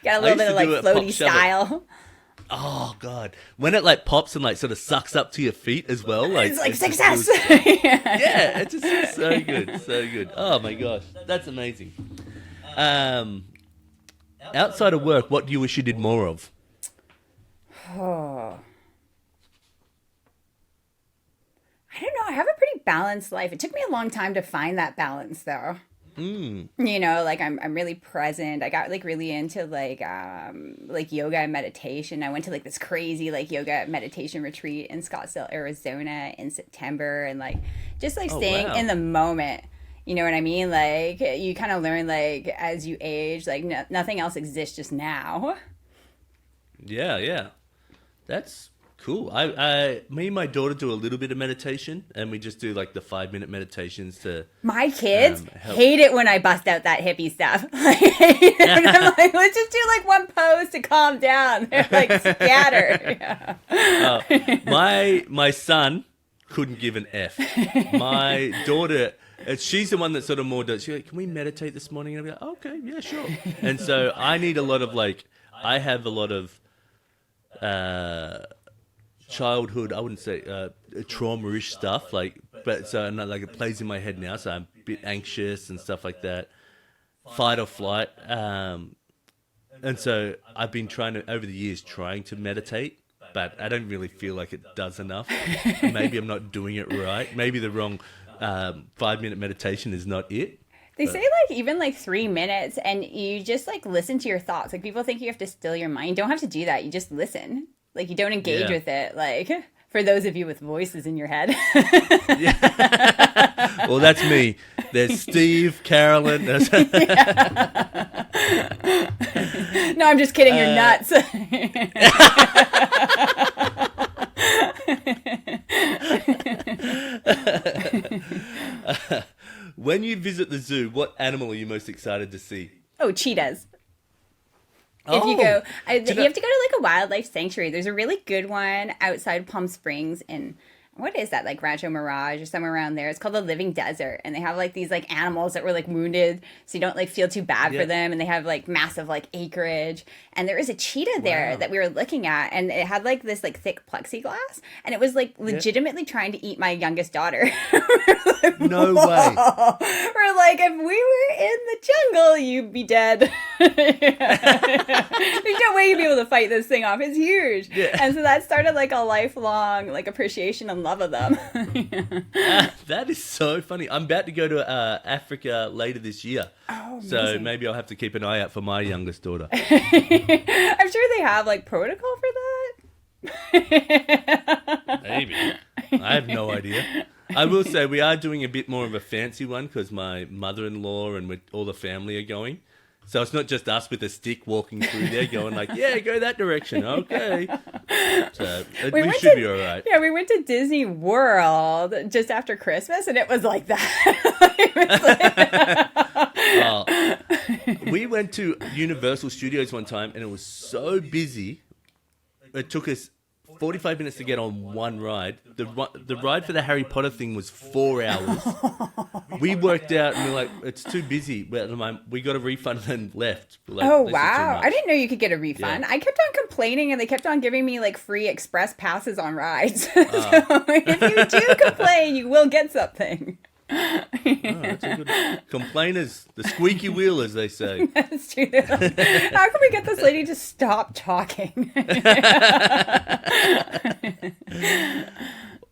Got a little bit of like floaty style. Oh god, when it like pops and like sort of sucks up to your feet as well, like it's like success. Yeah, it's just so good. Oh my gosh, that's amazing. Outside of work, what do you wish you did more of? Oh, I don't know. I have a pretty balanced life. It took me a long time to find that balance, though. You know, like I'm really present. I got like really into like yoga and meditation. I went to like this crazy like yoga meditation retreat in Scottsdale, Arizona in September, and like just like staying in the moment. You know what I mean? Like you kind of learn like as you age, like nothing else exists just now. Yeah. That's cool. Me and my daughter do a little bit of meditation, and we just do like the 5-minute meditations to. My kids hate it when I bust out that hippie stuff. And I'm like, let's just do like one pose to calm down. They're like scattered. My son couldn't give an F. My daughter she's the one that sort of more does. She's like, can we meditate this morning? And I'll be like, okay, yeah, sure. And so I need a lot of I have a lot of childhood, I wouldn't say trauma-ish stuff, but so it plays in my head now, so I'm a bit anxious and stuff like that, fight or flight. And so I've been over the years trying to meditate, but I don't really feel like it does enough. Maybe I'm not doing it right. Maybe the wrong 5-minute meditation is not it. They say even 3 minutes and you just listen to your thoughts. People think you have to still your mind. You don't have to do that. You just listen. You don't engage with it. For those of you with voices in your head. Yeah. Well, that's me. There's Steve, Carolyn. No, I'm just kidding. You're nuts. When you visit the zoo, what animal are you most excited to see? Oh, cheetahs. If you go, you have to go to a wildlife sanctuary. There's a really good one outside Palm Springs in, what is that, Rancho Mirage or somewhere around there. It's called the Living Desert, and they have these animals that were wounded, so you don't feel too bad for them, and they have massive acreage. And there was a cheetah there that we were looking at, and it had this thick plexiglass, and it was legitimately trying to eat my youngest daughter. No way. We're if we were in the jungle, you'd be dead. There's no way you'd be able to fight this thing off. It's huge. Yeah. And so that started a lifelong appreciation and love of them. That is so funny. I'm about to go to Africa later this year. Oh, so maybe I'll have to keep an eye out for my youngest daughter. I'm sure they have protocol for that. Maybe. I have no idea. I will say we are doing a bit more of a fancy one because my mother-in-law and all the family are going. So it's not just us with a stick walking through there going yeah, go that direction. Okay. So we should be all right. Yeah, we went to Disney World just after Christmas, and it was like that. We went to Universal Studios one time, and it was so busy. It took us 45 minutes to get on one ride. The ride for the Harry Potter thing was 4 hours. We worked out and we're it's too busy. We got a refund and left. Oh, wow. I didn't know you could get a refund. Yeah. I kept on complaining and they kept on giving me free express passes on rides. So if you do complain, you will get something. That's a good complainers, the squeaky wheel, as they say. That's true. How can we get this lady to stop talking?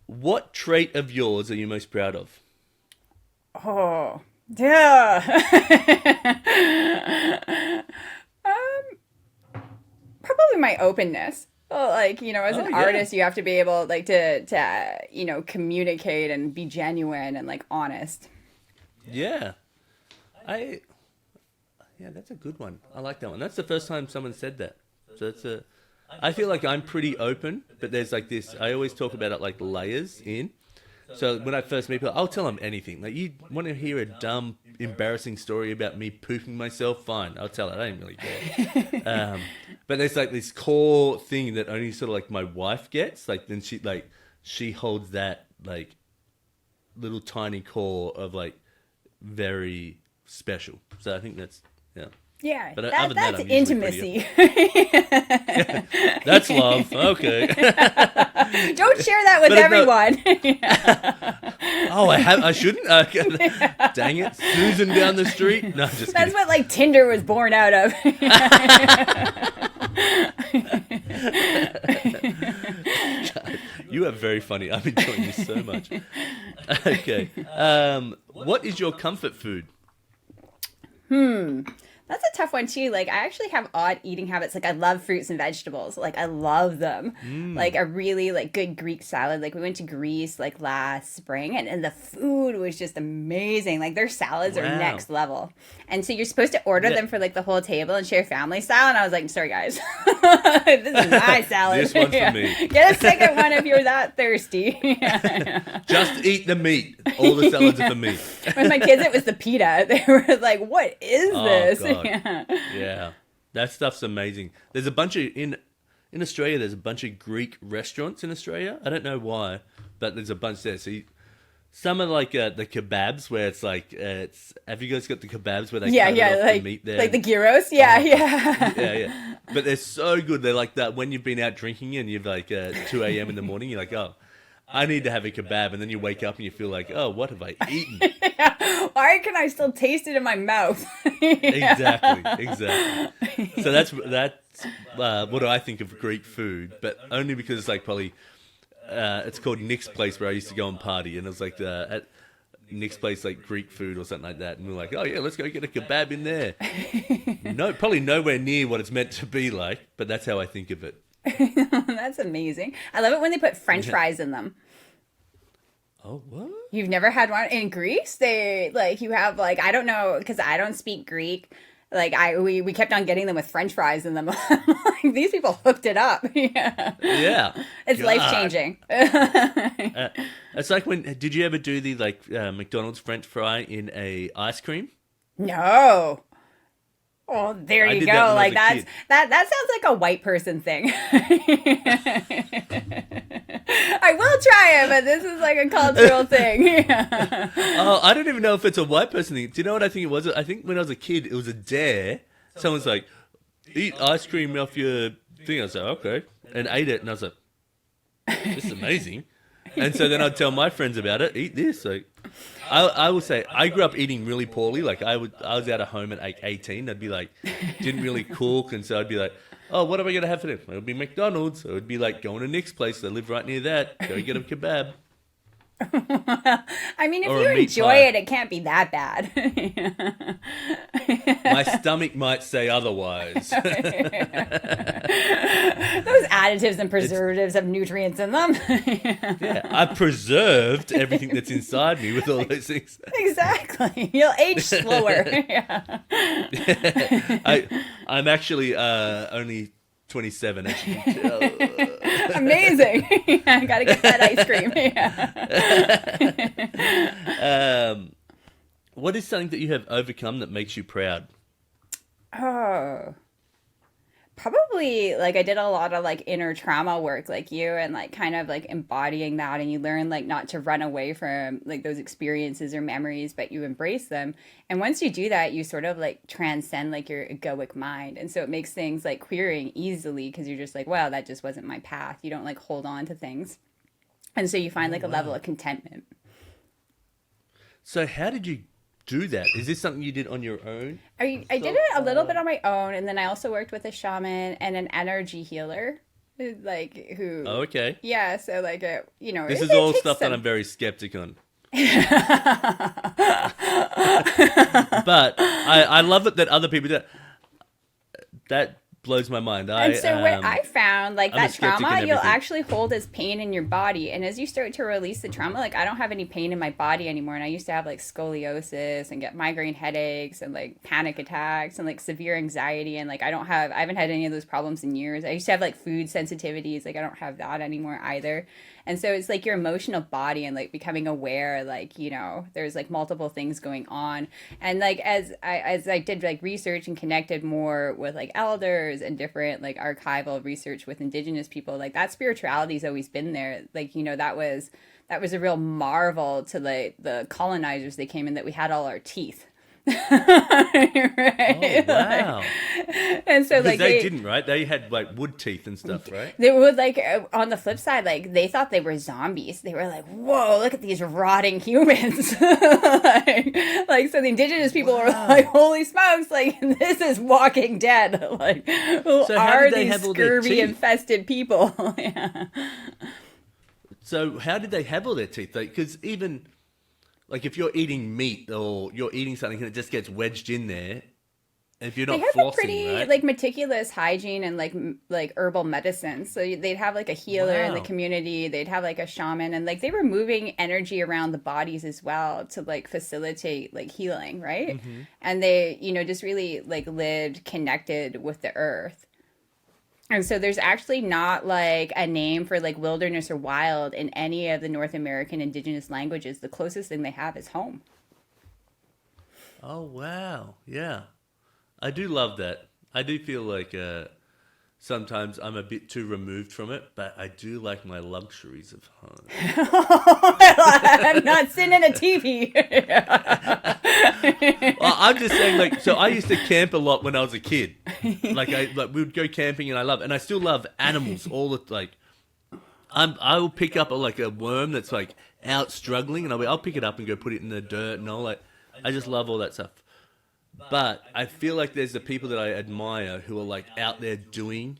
What trait of yours are you most proud of? Oh, yeah. Probably my openness. Well, as an artist, you have to be able, to communicate and be genuine and, honest. Yeah. That's a good one. I like that one. That's the first time someone said that. So I feel like I'm pretty open, but there's this, I always talk about it layers in. So when I first meet people, I'll tell them anything. You want to hear a dumb, embarrassing story about me pooping myself? Fine, I'll tell it. I don't really care. But there's this core thing that only sort of my wife gets. Then she holds that little tiny core of very special. So I think that's Yeah, but that's intimacy. That's love. Okay. Don't share that with everyone. Oh, I shouldn't? Dang it. Susan down the street? No, just That's kidding. what Tinder was born out of. God, you are very funny. I'm enjoying this so much. Okay. What is your comfort food? That's a tough one too. I actually have odd eating habits. I love fruits and vegetables. I love them. A really good Greek salad. We went to Greece last spring and the food was just amazing. Their salads are next level. And so you're supposed to order them for the whole table and share family style. And I was sorry guys, this is my salad. This one's for me. Get a second one if you're that thirsty. Just eat the meat. All the salads are for me. With my kids, it was the pita. They were what is this? God. Yeah, that stuff's amazing. There's a bunch of in Australia. There's a bunch of Greek restaurants in Australia. I don't know why, but there's a bunch there. So Some are like the kebabs where it's like have you guys got the kebabs where they Yeah, cut yeah, it off like the meat there? like the gyros. Yeah, yeah. Yeah. But they're so good. They're like that when you've been out drinking and you're like 2 a.m. in the morning. You're like, oh, I need to have a kebab, and then you wake up and you feel like, oh, what have I eaten? Yeah. Why can I still taste it in my mouth? Exactly. So that's what I think of Greek food, but only because it's like probably it's called Nick's Place where I used to go and party, and it was like at Nick's Place like Greek food or something like that, and we're like, oh yeah, let's go get a kebab in there. No, probably nowhere near what it's meant to be like, but that's how I think of it. That's amazing. I love it when they put French fries in them. Oh, what? You've never had one in Greece? They like you have like I don't know because I don't speak Greek. Like we kept on getting them with French fries in them. Like, these people hooked it up. Yeah. It's God. life changing. It's like did you ever do the like McDonald's French fry in a ice cream? No. Oh, there you go. Like that sounds like a white person thing. I will try it, but this is like a cultural thing. Yeah. Oh, I don't even know if it's a white person thing. Do you know what I think it was? I think when I was a kid, it was a dare. Someone's like, eat ice cream off your thing. I was like, okay. And ate it. And I was like, this is amazing. And so then I'd tell my friends about it. Eat this. Like, I would say I grew up eating really poorly. Like I was out of home at like 18. I'd be like, didn't really cook. And so I'd be like, oh, what am I going to have for dinner? It would be McDonald's. It would be like going to Nick's Place. They live right near that. Go get a kebab. I mean, if Or you a meat enjoy pie. it can't be that bad. My stomach might say otherwise. Those additives and preservatives have nutrients in them. Yeah, I've preserved everything that's inside me with all those things. Exactly. You'll age slower. Yeah. I'm actually only 27. Actually. Amazing. I gotta get that ice cream. Yeah. What is something that you have overcome that makes you proud? Oh. Probably like I did a lot of like inner trauma work like you and like kind of like embodying that, and you learn like not to run away from like those experiences or memories, but you embrace them. And once you do that, you sort of like transcend like your egoic mind. And so it makes things like queering easily because you're just like, well, that just wasn't my path. You don't like hold on to things. And so you find like a level of contentment. So how did you do that? Is this something you did on your own? I did it a little bit on my own, and then I also worked with a shaman and an energy healer, like who. Oh, okay. Yeah, so like you know, This is all stuff that I'm very skeptic on. But I love it that other people do. That blows my mind. And so what I found, like I'm a that skeptic in trauma, you'll everything. actually hold as pain in your body. And as you start to release the trauma, like I don't have any pain in my body anymore. And I used to have like scoliosis and get migraine headaches and like panic attacks and like severe anxiety. And like I haven't had any of those problems in years. I used to have like food sensitivities. Like I don't have that anymore either. And so it's like your emotional body and like becoming aware, like, you know, there's like multiple things going on. And like as I did like research and connected more with like elders and different like archival research with indigenous people, like that spirituality's always been there. Like, you know, that was a real marvel to like the colonizers. They came in that we had all our teeth. Right? Oh, wow. And so like they didn't, right? They had like wood teeth and stuff, right? they would like on the flip side, like they thought they were zombies. They were like, whoa, look at these rotting humans. like so the indigenous people were like, holy smokes, like this is Walking Dead. Like who So how are did they these have all their scurvy teeth? infested people? Yeah. So how did they have all their teeth? Because even like if you're eating meat or you're eating something and it just gets wedged in there, and if you're not They have flossing, a pretty right? like meticulous hygiene and like herbal medicine. So they'd have like a healer in the Wow. community. They'd have like a shaman, and like they were moving energy around the bodies as well to like facilitate like healing, right? Mm-hmm. And they, you know, just really like lived connected with the earth. And so there's actually not like a name for like wilderness or wild in any of the North American indigenous languages. The closest thing they have is home. Oh wow, yeah, I do love that. I do feel like sometimes I'm a bit too removed from it, but I do like my luxuries of home. I'm not sitting in a TV. Well, I'm just saying, like, so I used to camp a lot when I was a kid. Like we would go camping, and I still love animals. I will pick up a worm that's like out struggling, and I'll pick it up and go put it in the dirt, and I just love all that stuff. But I feel like there's the people that I admire who are like out there doing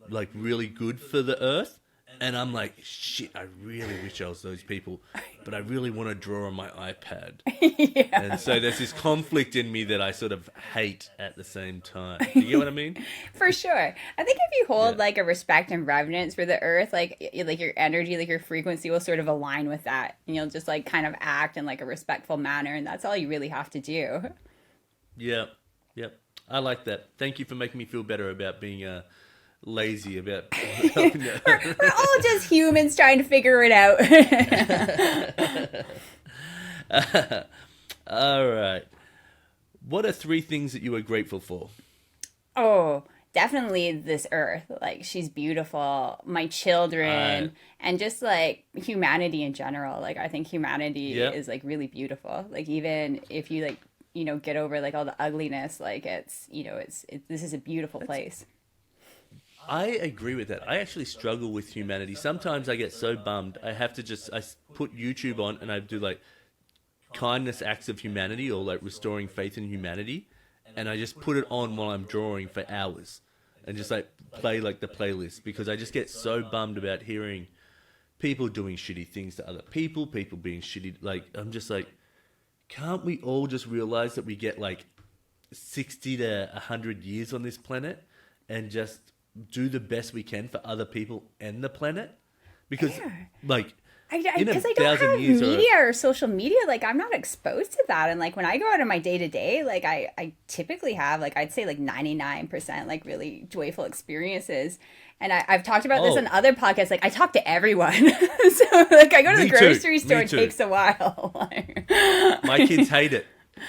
like really good for the earth. And I'm like, shit, I really wish I was those people, but I really want to draw on my iPad. Yeah. And so there's this conflict in me that I sort of hate at the same time. Do you get what I mean? For sure. I think if you hold like a respect and reverence for the earth, like your energy, like your frequency will sort of align with that. And you'll just like kind of act in like a respectful manner. And that's all you really have to do. Yeah. Yep. I like that. Thank you for making me feel better about being lazy about helping we're all just humans trying to figure it out. All right. What are 3 things that you are grateful for? Oh, definitely this earth. Like, she's beautiful. My children. And just like humanity in general. Like, I think humanity is like really beautiful. Like, even if you like, get over like all the ugliness, like it's this is a beautiful place. I agree with that. I actually struggle with humanity. Sometimes I get so bummed. I have to I put YouTube on and I do like kindness acts of humanity or like restoring faith in humanity. And I just put it on while I'm drawing for hours and just like play like the playlist because I just get so bummed about hearing people doing shitty things to other people being shitty. Like, I'm just like, can't we all just realize that we get like 60 to 100 years on this planet and just do the best we can for other people and the planet? Because like because I don't have media or social media, like I'm not exposed to that. And like when I go out in my day-to-day, like I typically have like I'd say like 99% like really joyful experiences. And I've talked about this on other podcasts. Like I talk to everyone. So like I go to the grocery store, it takes a while. My kids hate it.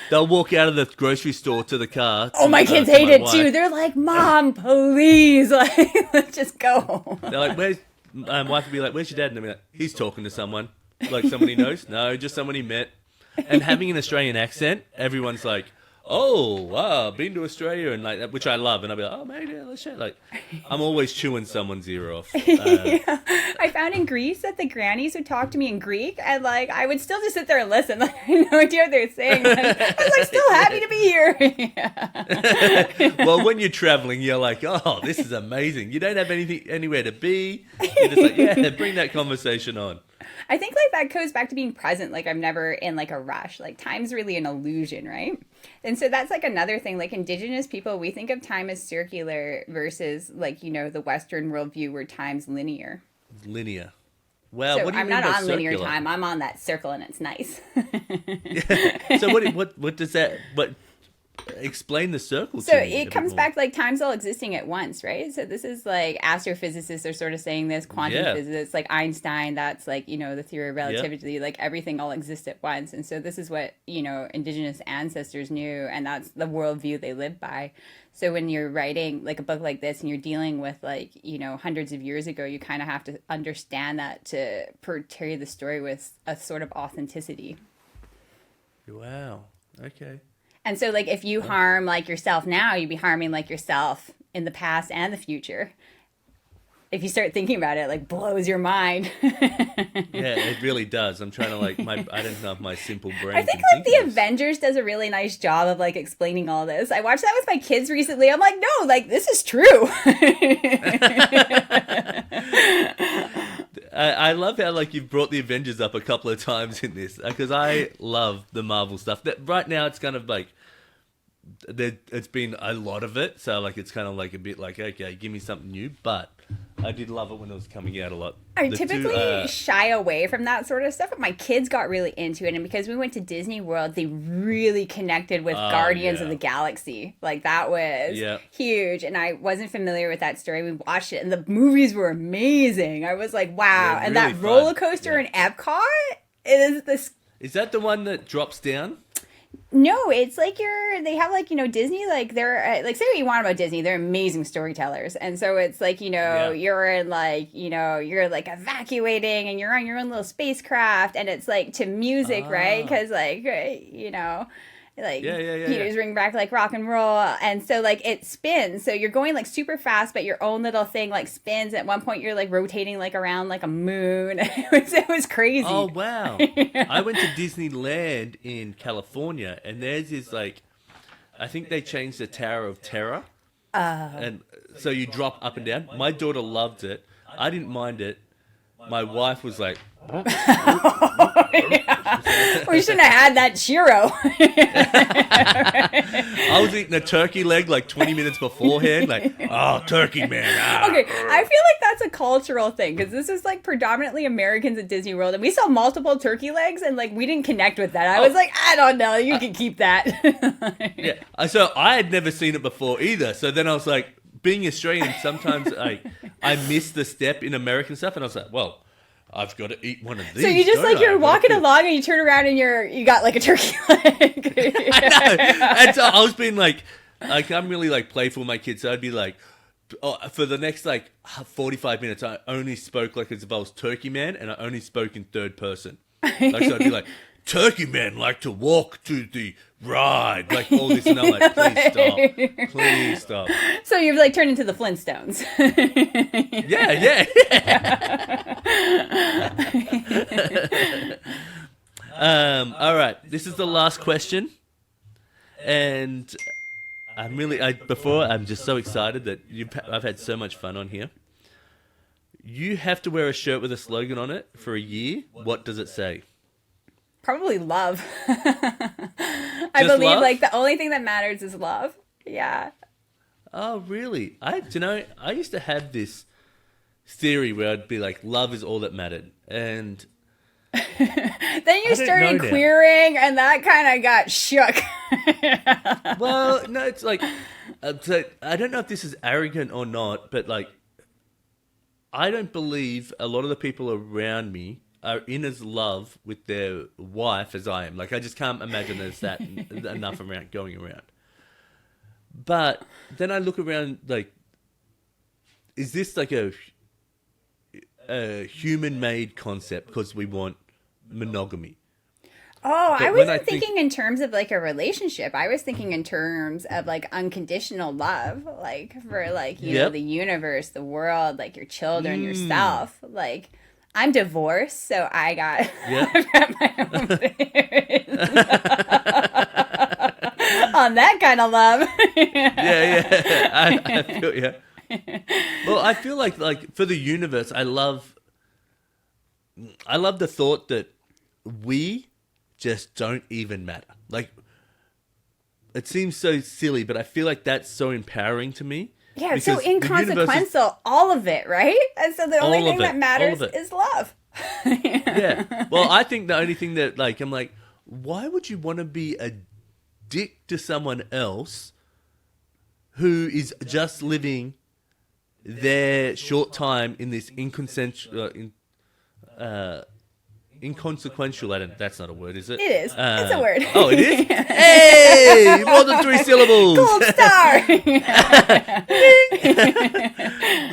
They'll walk out of the grocery store to the car. Oh, my kids hate it too. They're like, Mom, please, like, let's just go. They're like, where's... My wife would be like, where's your dad? And they'll be like, he's talking to someone. Like, someone he knows? No, just someone he met. And having an Australian accent, everyone's like, oh, wow, been to Australia, and like that, which I love. And I'll be like, oh, maybe let's share. Like, I'm always chewing someone's ear off. I found in Greece that the grannies would talk to me in Greek, and like I would still just sit there and listen. Like, I had no idea what they were saying. I was like, still happy to be here. Well, when you're traveling, you're like, oh, this is amazing. You don't have anywhere to be. You're just like, yeah, bring that conversation on. I think like that goes back to being present. Like I'm never in like a rush. Like time's really an illusion, right? And so that's like another thing. Like indigenous people, we think of time as circular versus like, the Western worldview where time's linear. Linear. Well, so what do you I'm mean not by on circular? linear time. I'm on that circle and it's nice. So what does that explain the circle so to me it comes back like time's all existing at once, right? So this is like astrophysicists are sort of saying this, quantum physicists like Einstein, that's like the theory of relativity, like everything all exists at once. And so this is what indigenous ancestors knew, and that's the worldview they lived by. So when you're writing like a book like this and you're dealing with like hundreds of years ago, you kind of have to understand that to portray the story with a sort of authenticity. Wow. Okay. And so, like, if you harm, like, yourself now, you'd be harming, like, yourself in the past and the future. If you start thinking about it, like, blows your mind. Yeah, it really does. I'm trying to, like, I don't know if my simple brain I think, like, the Avengers does a really nice job of, like, explaining all this. I watched that with my kids recently. I'm like, no, like, this is true. I love how like you've brought the Avengers up a couple of times in this because I love the Marvel stuff. That right now it's kind of like it's been a lot of it, so like it's kind of like a bit like okay, give me something new. But I did love it when it was coming out a lot. I typically shy away from that sort of stuff, but my kids got really into it, and because we went to Disney World, they really connected with Guardians of the Galaxy. Like that was huge, and I wasn't familiar with that story. We watched it, and the movies were amazing. I was like, wow! And really that roller coaster in Epcot is this. Is that the one that drops down? No, it's like they have like, Disney, like they're like, say what you want about Disney, they're amazing storytellers. And so it's like, you're in like, you're like evacuating and you're on your own little spacecraft and it's like to music, right? Because like, Peter's bring back like rock and roll, and so like it spins, so you're going like super fast, but your own little thing like spins. At one point you're like rotating like around like a moon. It was crazy. Oh wow. Yeah. I went to Disneyland in California, and theirs is like, I think they changed the Tower of Terror, and so you drop up and down. My daughter loved it. I didn't mind it. My wife was like, we shouldn't have had that churro. I was eating a turkey leg like 20 minutes beforehand, like, oh, turkey man. Ah. Okay, I feel like that's a cultural thing, because this is like predominantly Americans at Disney World, and we saw multiple turkey legs, and like we didn't connect with that. I was like, I don't know, you can keep that. Yeah, so I had never seen it before either. So then I was like, being Australian, sometimes I miss the step in American stuff, and I was like, well, I've got to eat one of these. So you just like, you're walking along and you turn around and you got like a turkey leg. I know. And so I was being like I'm really like playful with my kids. So I'd be like, for the next like 45 minutes, I only spoke like as if I was Turkey Man, and I only spoke in third person. Like, so I'd be like, Turkey Man like to walk to the ride, like all this, and I'm like, please stop. So you've like turned into the Flintstones. Yeah. All right, this is the last question, and I'm just so excited that I've had so much fun on here. You have to wear a shirt with a slogan on it for a year. What does it say? Probably love. I believe love? Like the only thing that matters is love. Yeah. Oh, really? I used to have this theory where I'd be like, love is all that mattered. And then you started queering, and that kind of got shook. Well, no, it's like, so I don't know if this is arrogant or not, but like, I don't believe a lot of the people around me are in as love with their wife as I am. Like, I just can't imagine there's that enough going around. But then I look around, like, is this like a human-made concept because we want monogamy? Oh, but I wasn't thinking in terms of like a relationship. I was thinking in terms of like unconditional love, like for like, you know, the universe, the world, like your children, yourself. Like, I'm divorced, so I got, I've got my own on that kind of love. I feel Well, I feel like for the universe, I love the thought that we just don't even matter. Like, it seems so silly, but I feel like that's so empowering to me. Yeah, it's so inconsequential, all of it, right? And so the only thing that matters is love. Yeah. Well, I think the only thing that, like, I'm like, why would you want to be a dick to someone else who is just living their short time in this inconsequential, that's not a word, is it? It is. It's a word. Oh, it is? Hey! More than 3 syllables. Gold star!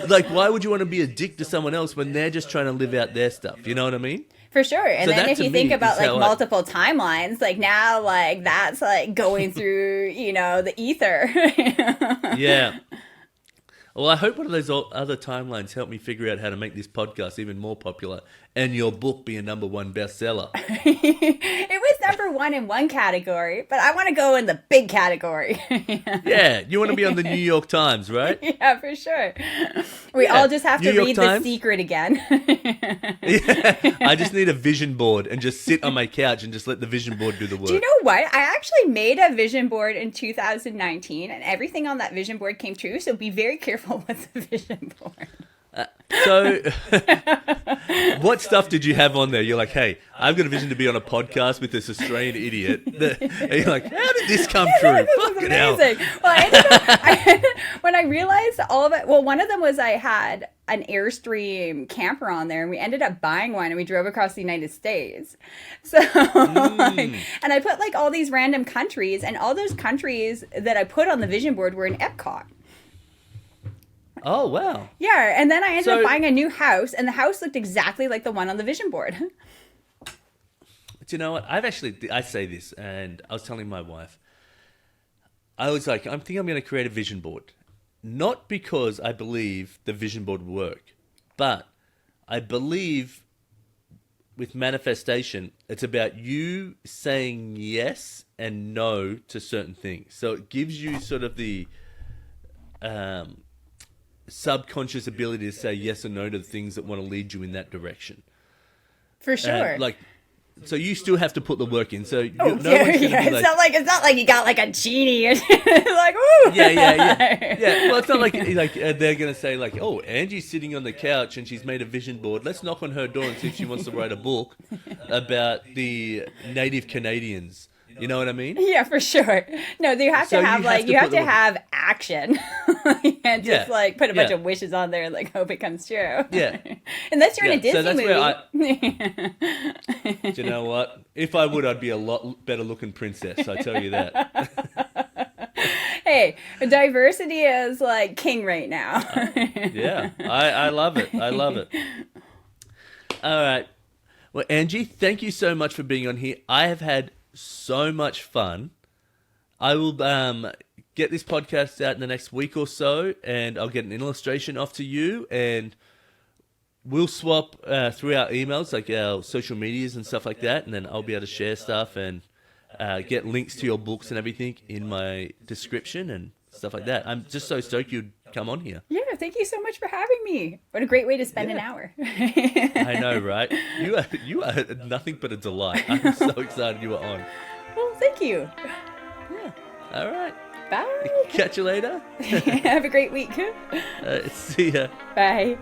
Like, why would you want to be a dick to someone else when they're just trying to live out their stuff? You know what I mean? For sure. And so then if you think about like multiple timelines, like now, like that's like going through, you know, the ether. Yeah. Well, I hope one of those other timelines help me figure out how to make this podcast even more popular and your book be a #1 bestseller. It was #1 in one category, but I want to go in the big category. Yeah, you want to be on the New York Times, right? Yeah, for sure. We all just have to read The Secret again. Yeah, I just need a vision board and just sit on my couch and just let the vision board do the work. Do you know what? I actually made a vision board in 2019, and everything on that vision board came true, so be very careful with the vision board. So, what stuff did you have on there? You're like, hey, I've got a vision to be on a podcast with this Australian idiot. And you're like, how did this come true? Fucking hell. Well, I ended up, when I realized all of it, well, one of them was I had an Airstream camper on there, and we ended up buying one, and we drove across the United States. So, and I put like all these random countries, and all those countries that I put on the vision board were in Epcot. Oh, wow. Yeah, and then I ended up buying a new house, and the house looked exactly like the one on the vision board. But you know what? I say this, and I was telling my wife, I was like, I'm going to create a vision board. Not because I believe the vision board will work, but I believe with manifestation, it's about you saying yes and no to certain things. So it gives you sort of the subconscious ability to say yes or no to the things that want to lead you in that direction. For sure. So you still have to put the work in. So it's not like you got like a genie and like, ooh. Yeah. Well, it's not like they're gonna say like, oh, Angie's sitting on the couch and she's made a vision board. Let's knock on her door and see if she wants to write a book about the Native Canadians. You know what I mean? Yeah, for sure. No, you have to have have action. You can't just like put a bunch of wishes on there and like hope it comes true. Yeah. Unless you're in a Disney movie. Do you know what? If I would, I'd be a lot better looking princess. I tell you that. Hey, diversity is like king right now. I love it. I love it. All right. Well, Angie, thank you so much for being on here. I have had so much fun. I will get this podcast out in the next week or so, and I'll get an illustration off to you, and we'll swap through our emails, like our social medias and stuff like that, and then I'll be able to share stuff and get links to your books and everything in my description and stuff like that. I'm just so stoked you'd come on here. Yeah, thank you so much for having me. What a great way to spend an hour. I know, right? You are nothing but a delight. I'm so excited you were on. Well, thank you. Yeah. All right. Bye. Catch you later. Have a great week. See ya. Bye.